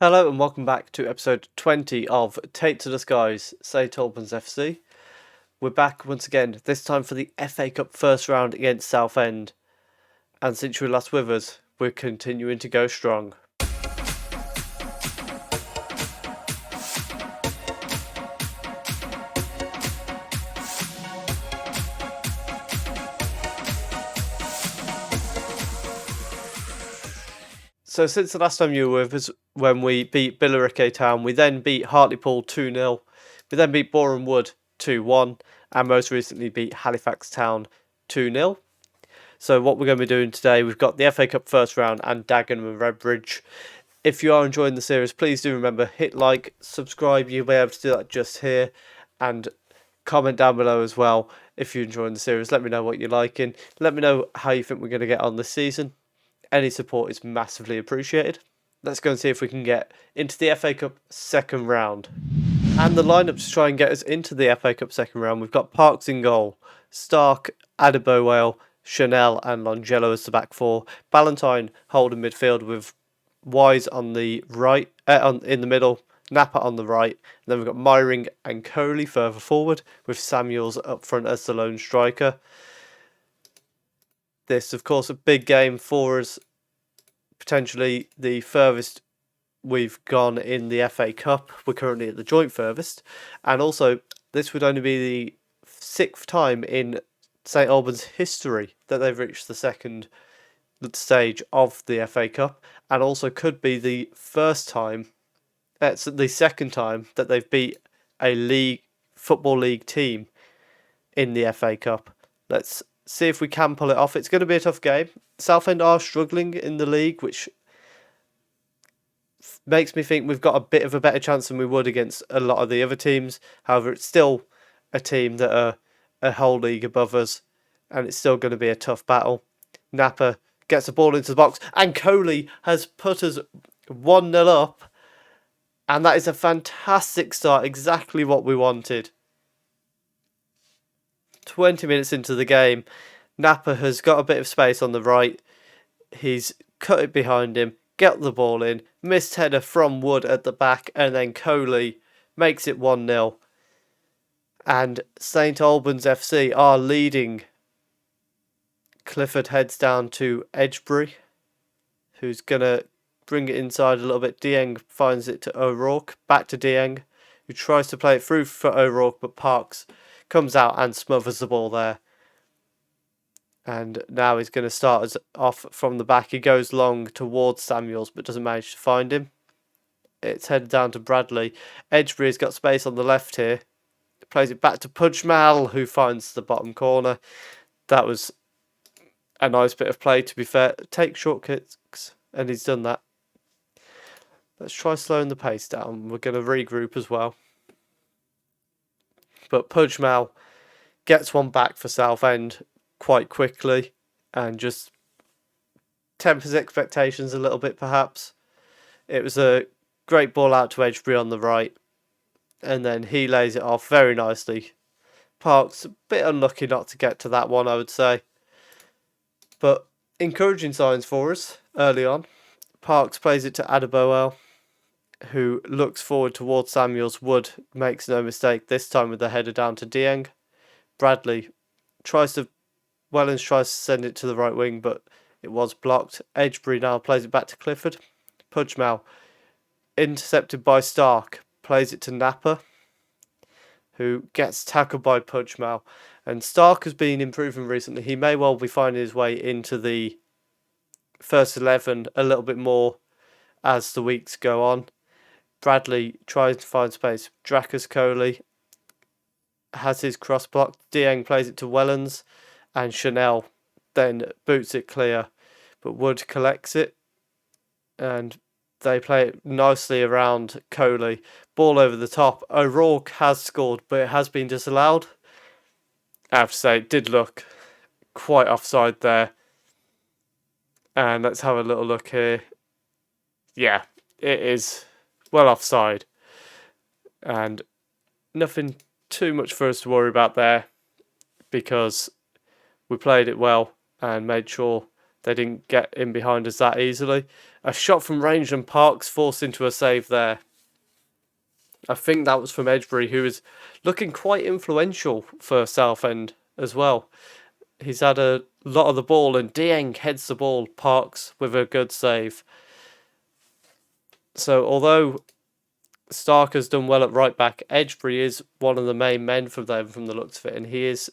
Hello and welcome back to episode 20 of Take to the Skies, St Albans FC. We're back once again, this time for the FA Cup first round against Southend. And since you were last with us, we're continuing to go strong. So since the last time you were with us, when we beat Billericay Town, we then beat Hartlepool 2-0, we then beat Boreham Wood 2-1, and most recently beat Halifax Town 2-0. So what we're going to be doing today, we've got the FA Cup first round and Dagenham and Redbridge. If you are enjoying the series, please do remember, hit like, subscribe, you'll be able to do that just here, and comment down below as well if you're enjoying the series. Let me know what you're liking, let me know how you think we're going to get on this season. Any support is massively appreciated. Let's go and see if we can get into the FA Cup second round. And the lineup to try and get us into the FA Cup second round, we've got Parks in goal, Stark, Adebayo, Chanel and Longello as the back four, Ballantyne holding midfield with Wise on the right, in the middle, Napa on the right, and then we've got Myring and Coley further forward with Samuels up front as the lone striker. This, of course, a big game for us, potentially the furthest we've gone in the FA Cup. We're currently at the joint furthest, and also this would only be the sixth time in St Albans history that they've reached the second stage of the FA Cup, and also could be the first time, it's the second time that they've beat a football league team in the FA Cup. Let's see if we can pull it off. It's going to be a tough game. Southend are struggling in the league, which makes me think we've got a bit of a better chance than we would against a lot of the other teams. However, it's still a team that are a whole league above us, and it's still going to be a tough battle. Napa gets the ball into the box, and Coley has put us 1-0 up, and that is a fantastic start, exactly what we wanted. 20 minutes into the game, Napa has got a bit of space on the right. He's cut it behind him, get the ball in, missed header from Wood at the back, and then Coley makes it 1-0. And St Albans FC are leading. Clifford heads down to Edgebury, who's going to bring it inside a little bit. Dieng finds it to O'Rourke, back to Dieng, who tries to play it through for O'Rourke, but Parks comes out and smothers the ball there. And now he's going to start us off from the back. He goes long towards Samuels, but doesn't manage to find him. It's headed down to Bradley. Edgebury's got space on the left here. Plays it back to Pudgemal, who finds the bottom corner. That was a nice bit of play, to be fair. Take short kicks, and he's done that. Let's try slowing the pace down. We're going to regroup as well. But Pudgemal gets one back for Southend quite quickly and just tempers expectations a little bit, perhaps. It was a great ball out to Edgebury on the right, and then he lays it off very nicely. Parks a bit unlucky not to get to that one, I would say, but encouraging signs for us early on. Parks plays it to Adebayo, who looks forward towards Samuels. Wood makes no mistake, this time with the header down to Dieng. Bradley Wellens tries to send it to the right wing, but it was blocked. Edgebury now plays it back to Clifford. Pudgemal, intercepted by Stark, plays it to Napa, who gets tackled by Pudgemal. And Stark has been improving recently. He may well be finding his way into the first 11 a little bit more as the weeks go on. Bradley tries to find space. Drakus Coley has his cross blocked. Dieng plays it to Wellens, and Chanel then boots it clear. But Wood collects it, and they play it nicely around Coley. Ball over the top. O'Rourke has scored, but it has been disallowed. I have to say, it did look quite offside there. And let's have a little look here. Yeah, it is well offside. And nothing too much for us to worry about there, because we played it well and made sure they didn't get in behind us that easily. A shot from range and Parks forced into a save there. I think that was from Edgebury, who is looking quite influential for Southend as well. He's had a lot of the ball, and Dieng heads the ball. Parks with a good save. So although Stark has done well at right back, Edgebury is one of the main men from them from the looks of it, and he is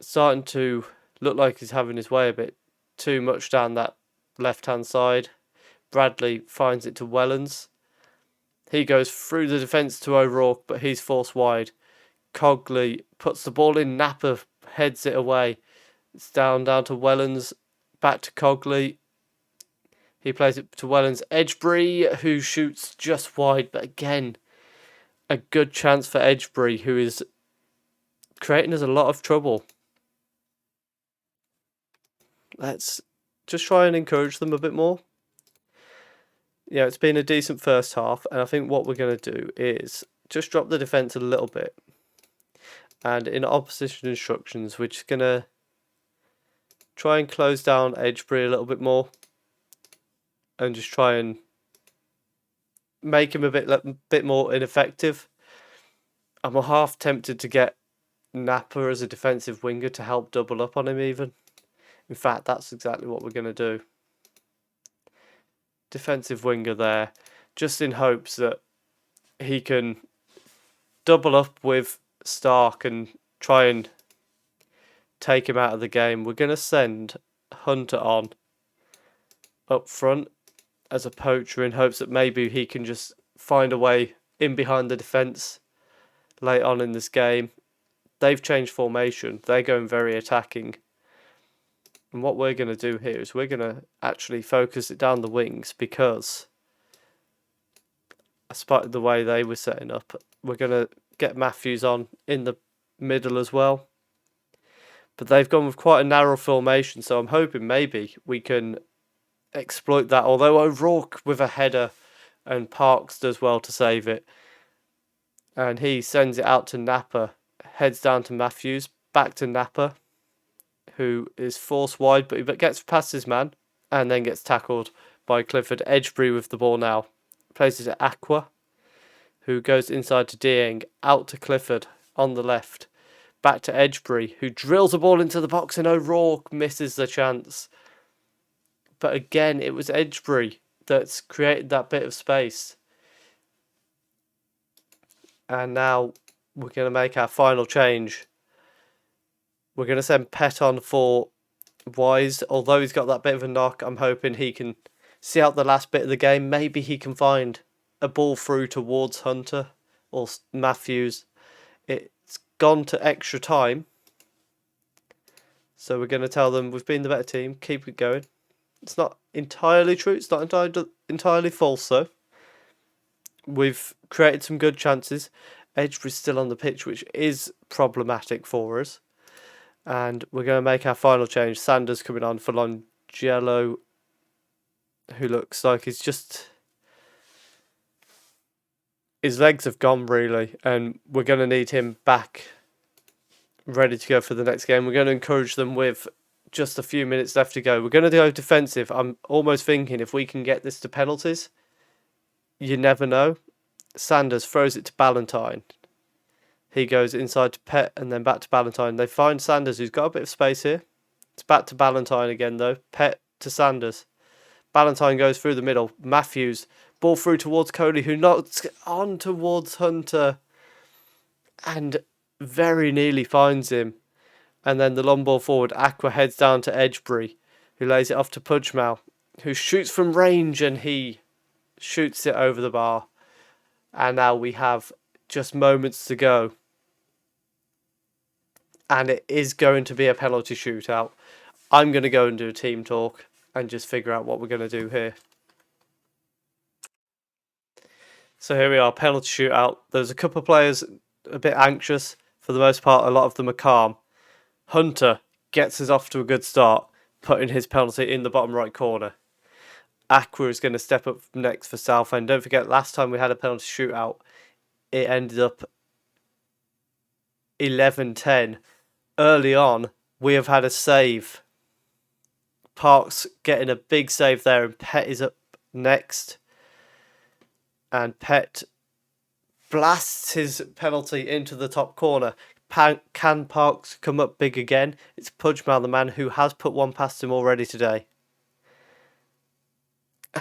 starting to look like he's having his way a bit too much down that left-hand side. Bradley finds it to Wellens. He goes through the defence to O'Rourke, but he's forced wide. Cogley puts the ball in, Napa heads it away. It's down to Wellens, back to Cogley. He plays it to Wellens. Edgebury, who shoots just wide, but again, a good chance for Edgebury, who is creating us a lot of trouble. Let's just try and encourage them a bit more. Yeah, it's been a decent first half, and I think what we're going to do is just drop the defence a little bit. And in opposition instructions, we're just going to try and close down Edgebury a little bit more. And just try and make him a bit more ineffective. I'm half tempted to get Napa as a defensive winger to help double up on him even. In fact, that's exactly what we're going to do. Defensive winger there, just in hopes that he can double up with Stark and try and take him out of the game. We're going to send Hunter on up front as a poacher in hopes that maybe he can just find a way in behind the defence late on in this game. They've changed formation. They're going very attacking. And what we're going to do here is we're going to actually focus it down the wings, because I spotted the way they were setting up. We're going to get Matthews on in the middle as well. But they've gone with quite a narrow formation, so I'm hoping maybe we can exploit that. Although O'Rourke with a header, and Parks does well to save it. And he sends it out to Napa. Heads down to Matthews. Back to Napa, who is forced wide, but he gets past his man and then gets tackled by Clifford. Edgebury with the ball now. Plays it to Aqua, who goes inside to Dieng. Out to Clifford on the left. Back to Edgebury, who drills the ball into the box, and O'Rourke misses the chance. But again, it was Edgebury that's created that bit of space. And now we're going to make our final change. We're going to send Pett on for Wise. Although he's got that bit of a knock, I'm hoping he can see out the last bit of the game. Maybe he can find a ball through towards Hunter or Matthews. It's gone to extra time. So we're going to tell them we've been the better team. Keep it going. It's not entirely true. It's not entirely false, though. We've created some good chances. Edgebury's still on the pitch, which is problematic for us. And we're going to make our final change. Sanders coming on for Longello, who looks like he's just... his legs have gone, really. And we're going to need him back, ready to go for the next game. We're going to encourage them with just a few minutes left to go. We're going to go defensive. I'm almost thinking if we can get this to penalties, you never know. Sanders throws it to Ballantyne. He goes inside to Pett and then back to Ballantyne. They find Sanders, who's got a bit of space here. It's back to Ballantyne again, though. Pett to Sanders. Ballantyne goes through the middle. Matthews, ball through towards Coley, who knocks on towards Hunter and very nearly finds him. And then the long ball forward, Aqua heads down to Edgebury, who lays it off to Pudgmal, who shoots from range, and he shoots it over the bar. And now we have just moments to go. And it is going to be a penalty shootout. I'm going to go and do a team talk and just figure out what we're going to do here. So here we are, penalty shootout. There's a couple of players a bit anxious. For the most part, a lot of them are calm. Hunter gets us off to a good start, putting his penalty in the bottom right corner. Aqua is going to step up next for Southend. Don't forget, last time we had a penalty shootout, it ended up 11-10. Early on, we have had a save Parks getting a big save there, and Pett is up next. And Pett blasts his penalty into the top corner. Can Parks come up big again? It's Pudgmal, the man who has put one past him already today.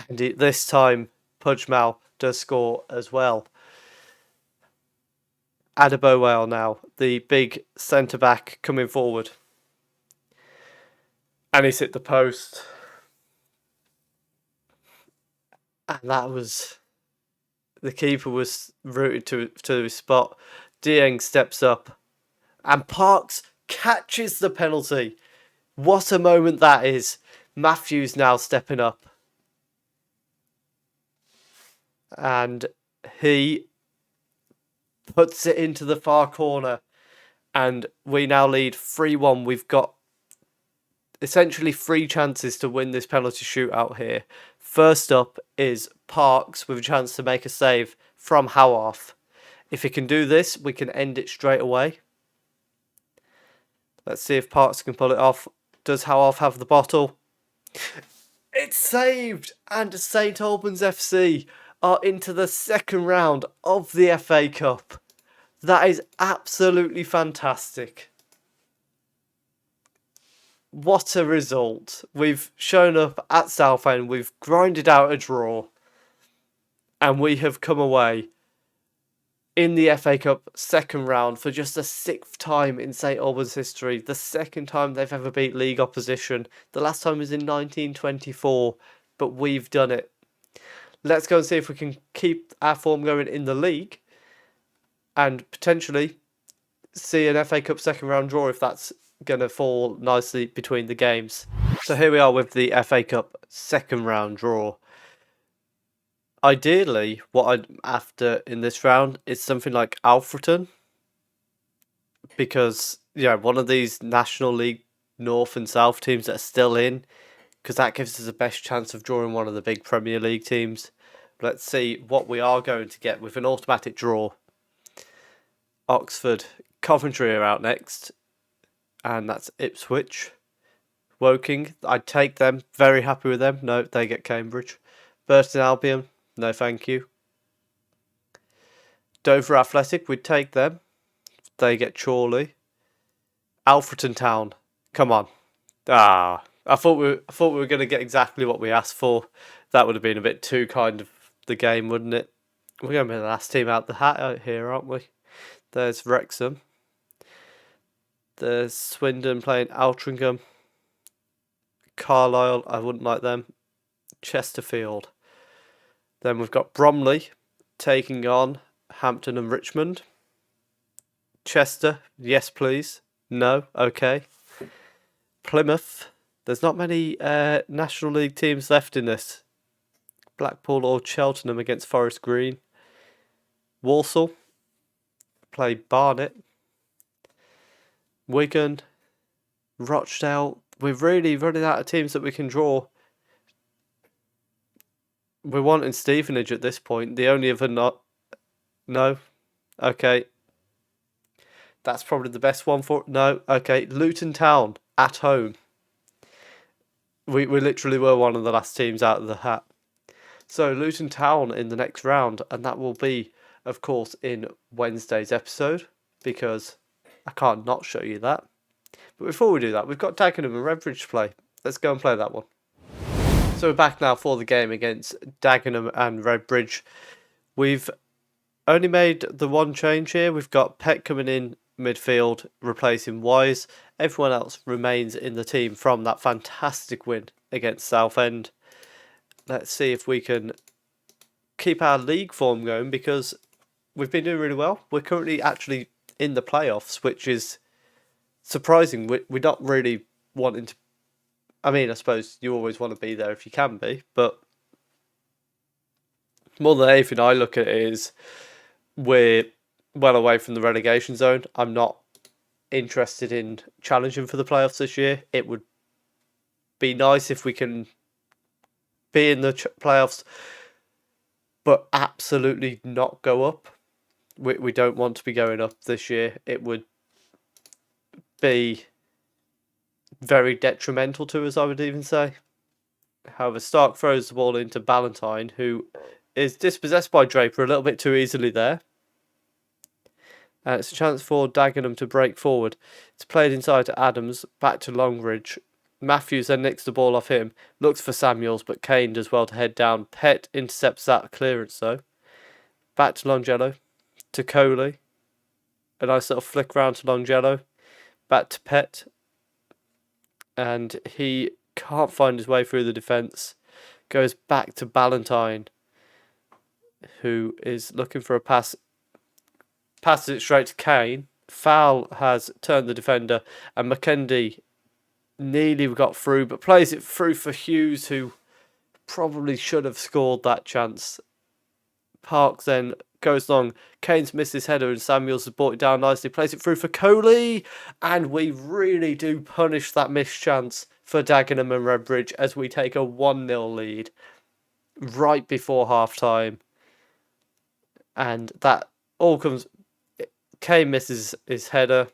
And this time, Pudgmal does score as well. Adebayo now, the big centre-back coming forward. And he's hit the post. And that was... The keeper was rooted to his spot. Dieng steps up. And Parks catches the penalty. What a moment that is. Matthews now stepping up. And he puts it into the far corner. And we now lead 3-1. We've got essentially 3 chances to win this penalty shootout here. First up is Parks with a chance to make a save from Howarth. If he can do this, we can end it straight away. Let's see if Parks can pull it off. Does Howarth have the bottle? It's saved! And St Albans FC are into the second round of the FA Cup. That is absolutely fantastic. What a result. We've shown up at Southend, we've grinded out a draw, and we have come away in the FA Cup second round for just the 6th time in St Albans history. The 2nd time they've ever beat league opposition. The last time was in 1924, but we've done it. Let's go and see if we can keep our form going in the league and potentially see an FA Cup second round draw if that's going to fall nicely between the games. So here we are with the FA Cup second round draw. Ideally, what I'm after in this round is something like Alfreton, because one of these National League North and South teams that are still in, because that gives us the best chance of drawing one of the big Premier League teams. Let's see what we are going to get with an automatic draw. Oxford, Coventry are out next, and that's Ipswich. Woking, I'd take them, very happy with them. No, they get Cambridge. Burton Albion, no thank you. Dover Athletic, we'd take them. They get Chorley. Alfreton Town, come on. I thought we were going to get exactly what we asked for. That would have been a bit too kind of the game, wouldn't it? We're going to be the last team out the hat out here, aren't we? There's Wrexham. There's Swindon playing Altrincham. Carlisle, I wouldn't like them. Chesterfield. Then we've got Bromley taking on Hampton and Richmond. Chester, yes please. No, okay. Plymouth, there's not many National League teams left in this. Blackpool or Cheltenham against Forest Green. Walsall, play Barnet. Wigan, Rochdale. We're really running out of teams that we can draw. We're wanting Stevenage at this point. The only other not... No. Okay. That's probably the best one for... No. Okay. Luton Town at home. We literally were one of the last teams out of the hat. So Luton Town in the next round. And that will be, of course, in Wednesday's episode. Because I can't not show you that. But before we do that, we've got Dagenham and Redbridge to play. Let's go and play that one. So we're back now for the game against Dagenham and Redbridge. We've only made the one change here. We've got Pett coming in midfield, replacing Wise. Everyone else remains in the team from that fantastic win against Southend. Let's see if we can keep our league form going, because we've been doing really well. We're currently actually in the playoffs, which is surprising. We're not really wanting to... I mean, I suppose you always want to be there if you can be, but more than anything, I look at it is we're well away from the relegation zone. I'm not interested in challenging for the playoffs this year. It would be nice if we can be in the playoffs, but absolutely not go up. We don't want to be going up this year. It would be very detrimental to us, I would even say. However, Stark throws the ball into Ballantyne, who is dispossessed by Draper a little bit too easily there. And it's a chance for Dagenham to break forward. It's played inside to Adams, back to Longridge. Matthews then nicks the ball off him, looks for Samuels, but Kane does well to head down. Pett intercepts that clearance though. Back to Longello, to Coley. A nice little flick round to Longello. Back to Pett. And he can't find his way through the defence. Goes back to Ballantyne, who is looking for a pass. Passes it straight to Kane. Foul has turned the defender, and McKendy nearly got through, but plays it through for Hughes, who probably should have scored that chance. Parks then goes long. Kane's missed his header, and Samuels has brought it down nicely. Plays it through for Coley, and we really do punish that missed chance for Dagenham and Redbridge as we take a 1-0 lead right before half time. And that all comes. Kane misses his header.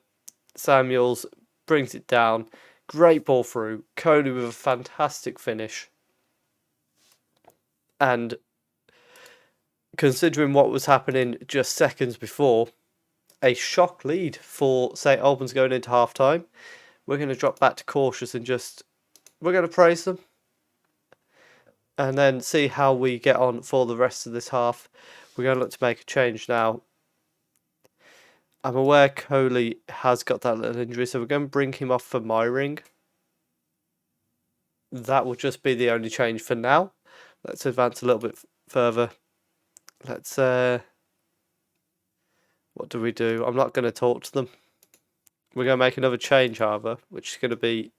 Samuels brings it down. Great ball through. Coley with a fantastic finish. And considering what was happening just seconds before, a shock lead for St Albans going into half time. We're going to drop back to cautious and we're going to praise them. And then see how we get on for the rest of this half. We're going to look to make a change now. I'm aware Coley has got that little injury, so we're going to bring him off for Myring. That will just be the only change for now. Let's advance a little bit further. Let's, what do we do? I'm not going to talk to them. We're going to make another change, however, which is going to be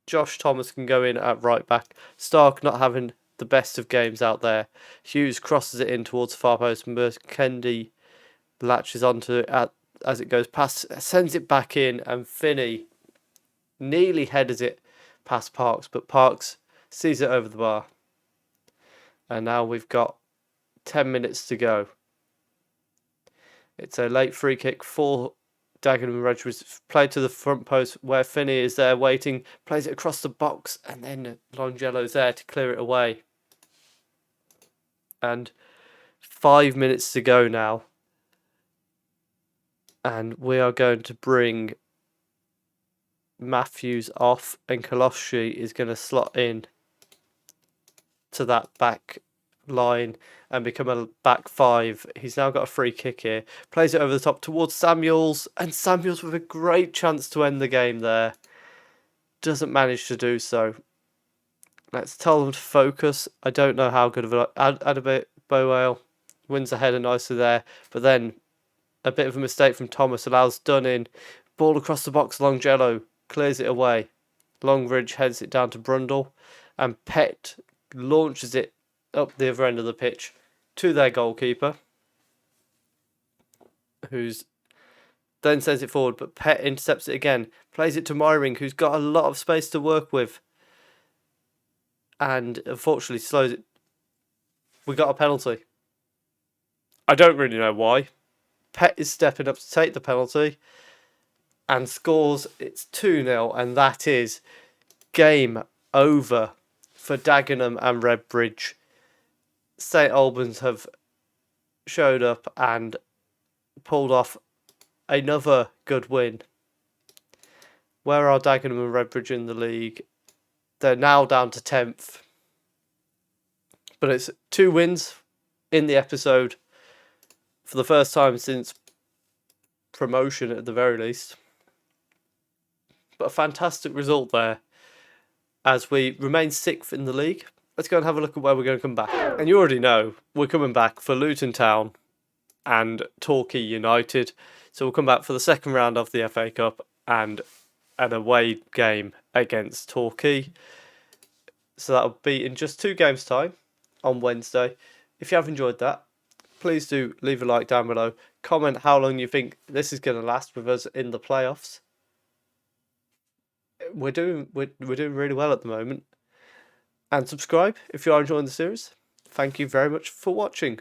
Josh Thomas can go in at right back. Stark not having the best of games out there. Hughes crosses it in towards the far post. Kendi latches onto it as it goes past, sends it back in, and Finney nearly headers it past Parks, but Parks sees it over the bar. And now we've got 10 minutes to go. It's a late free kick for Dagenham and Redbridge. Played to the front post where Finney is there waiting, plays it across the box, and then Longello's there to clear it away. And 5 minutes to go now. And we are going to bring Matthews off, and Koloshi is going to slot in to that back line and become a back five. He's now got a free kick here. Plays it over the top towards Samuels, and Samuels with a great chance to end the game there. Doesn't manage to do so. Let's tell them to focus. I don't know how good of a Adebayo wins the header nicely there, but then a bit of a mistake from Thomas allows Dunn. Ball across the box, Longello clears it away. Longridge heads it down to Brundle, and Pett launches it up the other end of the pitch to their goalkeeper, who's then sends it forward, but Pett intercepts it again, plays it to Myring, who's got a lot of space to work with, and unfortunately slows it. We got a penalty. I don't really know why. Pett is stepping up to take the penalty and scores. It's 2-0, and that is game over for Dagenham and Redbridge. St Albans have showed up and pulled off another good win. Where are Dagenham and Redbridge in the league? They're now down to 10th. But it's 2 wins in the episode for the first time since promotion at the very least. But a fantastic result there as we remain 6th in the league. Let's go and have a look at where we're going to come back. And you already know we're coming back for Luton Town and Torquay United. So we'll come back for the second round of the FA Cup and an away game against Torquay. So that'll be in just 2 games' time on Wednesday. If you have enjoyed that, please do leave a like down below. Comment how long you think this is going to last with us in the playoffs. We're doing really well at the moment. And subscribe if you are enjoying the series. Thank you very much for watching.